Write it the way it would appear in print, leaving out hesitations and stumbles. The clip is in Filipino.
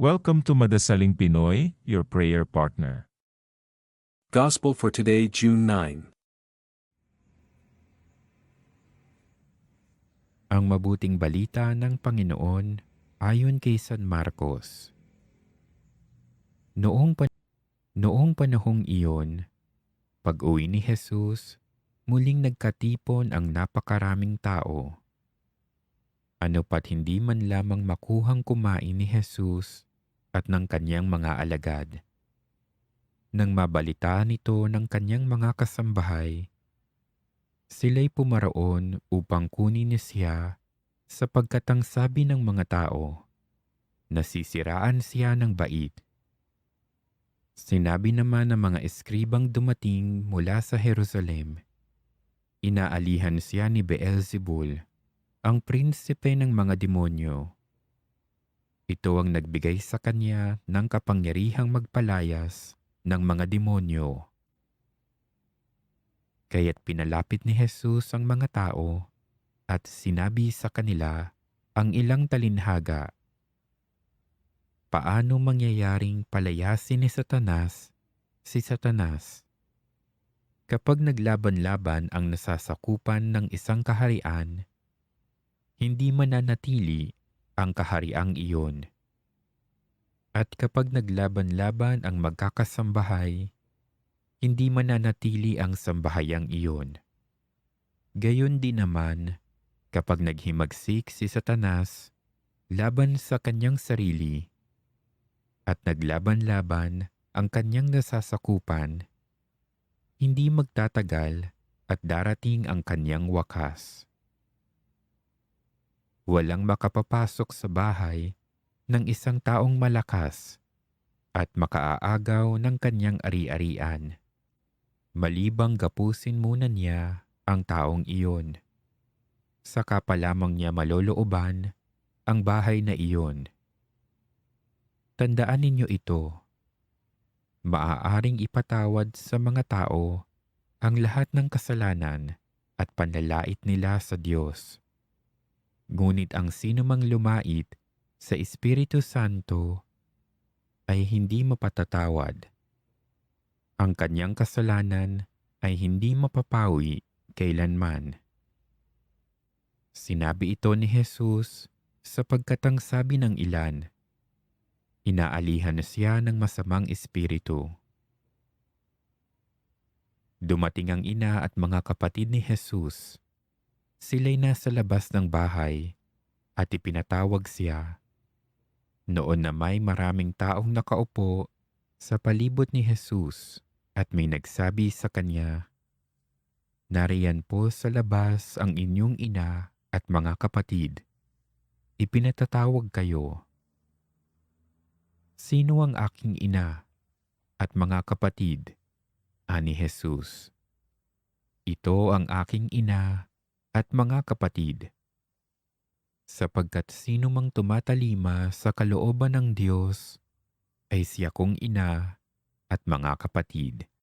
Welcome to Madasaling Pinoy, your prayer partner. Gospel for today, June 9. Ang mabuting balita ng Panginoon ayon kay San Marcos. Noong panahong iyon, pag-uwi ni Jesus, muling nagkatipon ang napakaraming tao. Ano pat hindi man lamang makuhang kumain ni Jesus at ng kanyang mga alagad. Nang mabalitaan ito ng kanyang mga kasambahay, sila'y pumaroon upang kunin niya siya sapagkat ang sabi ng mga tao, nasisiraan siya ng bait. Sinabi naman ng mga eskribang dumating mula sa Jerusalem, inaalihan siya ni Beelzebul, ang prinsipe ng mga demonyo. Ito ang nagbigay sa kanya ng kapangyarihang magpalayas ng mga demonyo. Kaya't pinalapit ni Jesus ang mga tao at sinabi sa kanila ang ilang talinhaga. Paano mangyayaring palayasin ni Satanas si Satanas? Kapag naglaban-laban ang nasasakupan ng isang kaharian, hindi mananatili ang kahariang iyon. At kapag naglaban-laban ang magkakasambahay, hindi mananatili ang sambahayang iyon. Gayon din naman, kapag naghimagsik si Satanas laban sa kanyang sarili, at naglaban-laban ang kanyang nasasakupan, hindi magtatagal at darating ang kanyang wakas. Walang makapapasok sa bahay ng isang taong malakas at makaaagaw ng kanyang ari-arian, malibang gapusin muna niya ang taong iyon. Saka pa lamang niya malolooban ang bahay na iyon. Tandaan ninyo ito. Maaaring ipatawad sa mga tao ang lahat ng kasalanan at panlalait nila sa Diyos. Ngunit ang sinumang lumait sa Espiritu Santo ay hindi mapatatawad. Ang kanyang kasalanan ay hindi mapapawi kailanman. Sinabi ito ni Jesus sapagkat ang sabi ng ilan, inaalihan na siya ng masamang espiritu. Dumating ang ina at mga kapatid ni Jesus. Sila'y nasa labas ng bahay at ipinatawag siya. Noon na may maraming taong nakaupo sa palibot ni Jesus at may nagsabi sa kanya, nariyan po sa labas ang inyong ina at mga kapatid. Ipinatatawag kayo. Sino ang aking ina at mga kapatid? Ani Jesus. Ito ang aking ina at mga kapatid. Sapagkat sino mang tumatalima sa kalooban ng Diyos ay siya kong ina at mga kapatid.